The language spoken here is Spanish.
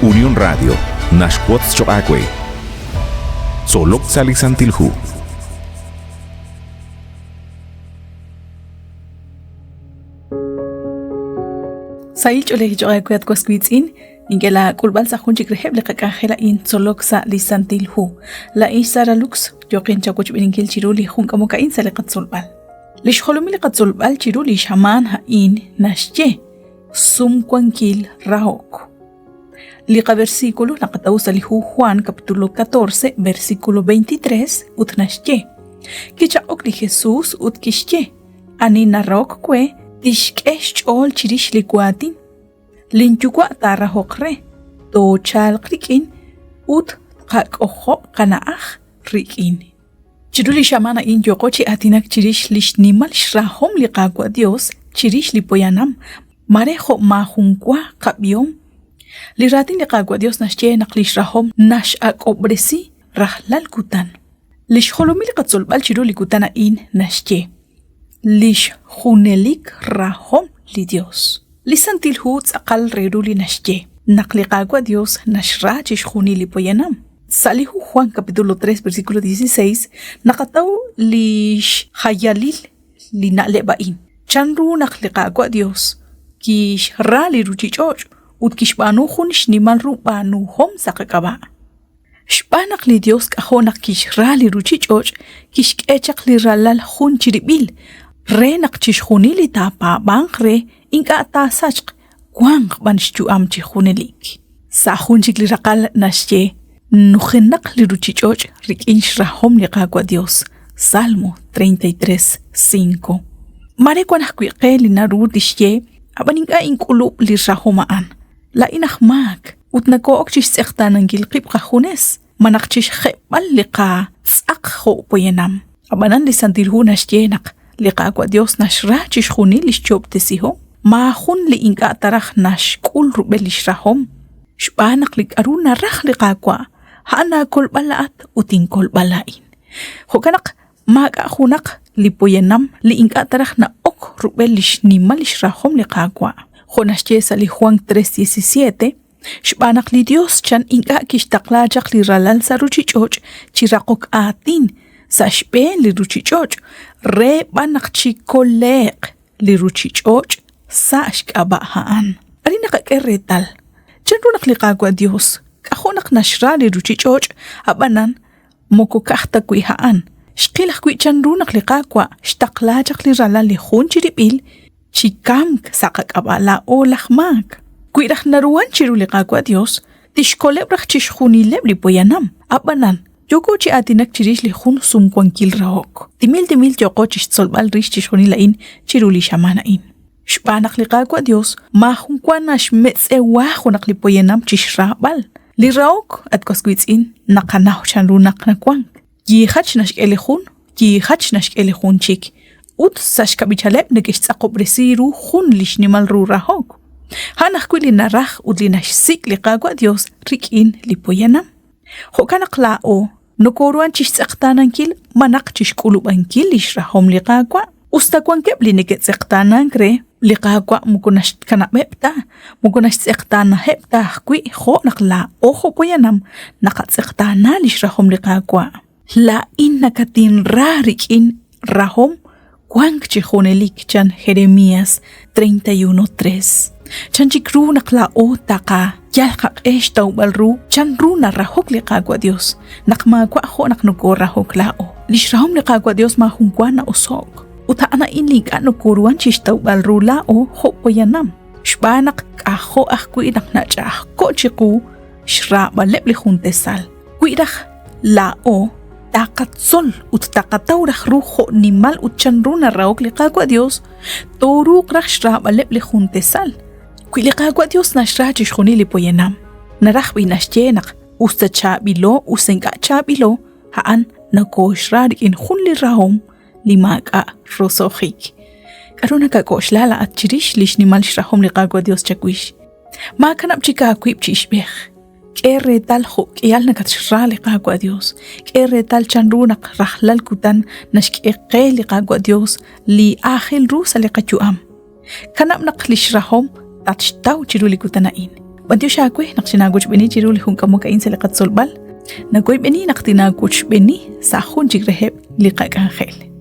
Unión Radio, Nashquots Choacue. Solok Salisantilhu. Sail oleh Choacue at Kwaskwitsin, Ingela kulbal sa kunjik reheb lekakahela in Solok Salisantilhu. La isara lux, Jokin Chakuch Biningil Chiruli Hun Kamukain sa lekat sulbal. Lish holumi lekat sulbal Chiruli shaman ha in Nashye. Sumkwankil Rahok. Liqa versículo nakatausa lihu Juan capítulo 14 versículo 23 utnashye. Kichaok li Jesús utkishye. Ani narok kwe tishkesh ol chirish likwatin. Linchukwa tarahokre. To chal krikin ut kak oho kanaach rikin. Chiruli shamana in yokochi atinak chirish lish nimal shrahom liqagwa Dios chirish lipoyanam. Marejo majunkwa kabiom. Liratin liqagwa Dios nashye naqlish rahom nash ak obresi rahlal kutan. Lish holomil qatsolbal chiro likutana in nashye. Lish junelik rahom li Dios. Lisantil huts aqal reru li nashye. Naqliqagwa Dios nashra chish juni lipoyanam. Salihu Juan capítulo 3 versículo 16 naqataw lish hayalil li na'lebain. Chanru naqliqagwa Dios. Kish rali ruchichoch ut kish banu khun shnimal ru banu hom sakakaba shpanak li Dios kahonak kish rali ruchichoch kish echak li ralal khun chiribil re nak chish khuni li tapa bangre inka ta sachq kwang banshchu am chi khunelik sa khun chik li raqal nashye nukhnak li ruchichoch rikin shrahom li qagwa Dios Salmo 33:5 mare kwanah kwi li naru dishye abaninga inkulub li rahomaan. La inahmak, utnako okchish sektanan gilqib kahunes, manakchish khebal liqa tsak ho poyenam. Abanan li santilhu nashyenak, liqa kwa Dios nashra chish khuni lish chob tesiho, mahun li inga tarach nash kul rubel lish rahom. Shbanak lik aruna rach liqa kwa, haana kol balaat utin kol balain. Hokanak maga hunak li poyenam li inga tarach na ok rubel lish nimal lish rahom liqagwa. Khonashye sali Juan 3:17 shbanak li Dios chan inga kishtaklajak li ralal sa ruchichoch chirakok atin sa shpe li ruchichoch re banak chikolek li ruchichoch sa shkaba haan. Ari nakakeretal. Chan runak liqagwa Dios kahonak nashra li ruchichoch abanan mokokahta kui haan. Shqilak kui chanrunak liqaqwa shtaklajak li ralal li khun chiribil chikam sakak abala o lahmak. Kui rak naruan chiru liqaqwa Dios tishkoleb rak chishkhunileb li poyanam. Abanan yoko chi atinak chirish li khun sumkwankil rahok. Timil yoko chishsolbal rish chishkhunilain chiru li shamanain. Shpanak liqaqwa Dios mahunkwana shmetsewahunak li poyanam chishrabal. Li rahok at koskwitsin nakanaw chanrunak nakwang. Yihach nash elehun chik. Ut sash kabichalep negesh tsakobresiru hun lishnimal ru rahok. Hanach kwili narach ut li nash sik liqagwa Dios rikin lipoyanam. Hokanak lao nokoruan chish tsaktanan kil manak chish kuluban kil lish rahom liqagwa. Ustakwan keb li neget tsaktanan kre liqagwa mukunash kanabepta. Mukunash tsaktana hepta kwi ho nakla oho poyanam nakat tsaktana lish rahom liqagwa. La innakatin rarik in rahom kwang chihonelik chan Jeremías 31:3. Chan chikru nakla o taka yalkak eshtaw balru chan runa rahok liqagwa Dios nakmagwa ho naknuko rahok lao. Lish rahom liqagwa Dios mahunkwa na usok. Utaana inlig anukuruan chishtaw balru lao ho poyanam. Shbanak kaho ahkwi naknachah ko chiku shra balep lihuntesal. Kuidak lao takatsol ut takatawrach ruho nimal ut chanruna raok liqagwa Dios toruk rachshra balep lihuntesal. Kui liqagwa Dios nashra chishkhuni lipoyenam. Narachbi nashyenak usta chabilo usenga chabilo haan nakoshra in hun li rahom limaga rosohik. Karuna kakoshlala at chirish lish nimal shrahom liqagwa Dios chakwish. Ma kanap chika kwip chishbech. Kere tal ho kiyal nakatshra liqagwa Dios. Kere tal chanrunak rahlal kutan nashkiqe liqagwa Dios li ahil rusa liqachuam. Kanap naklishrahom tatshtaw chiru likutanain. Bantiu shakwe naqshinaguch beni chiru li hun kamo kain selekat solbal. Nagoy beni naqtinaguch beni sa hun chigreheb li qaqangel.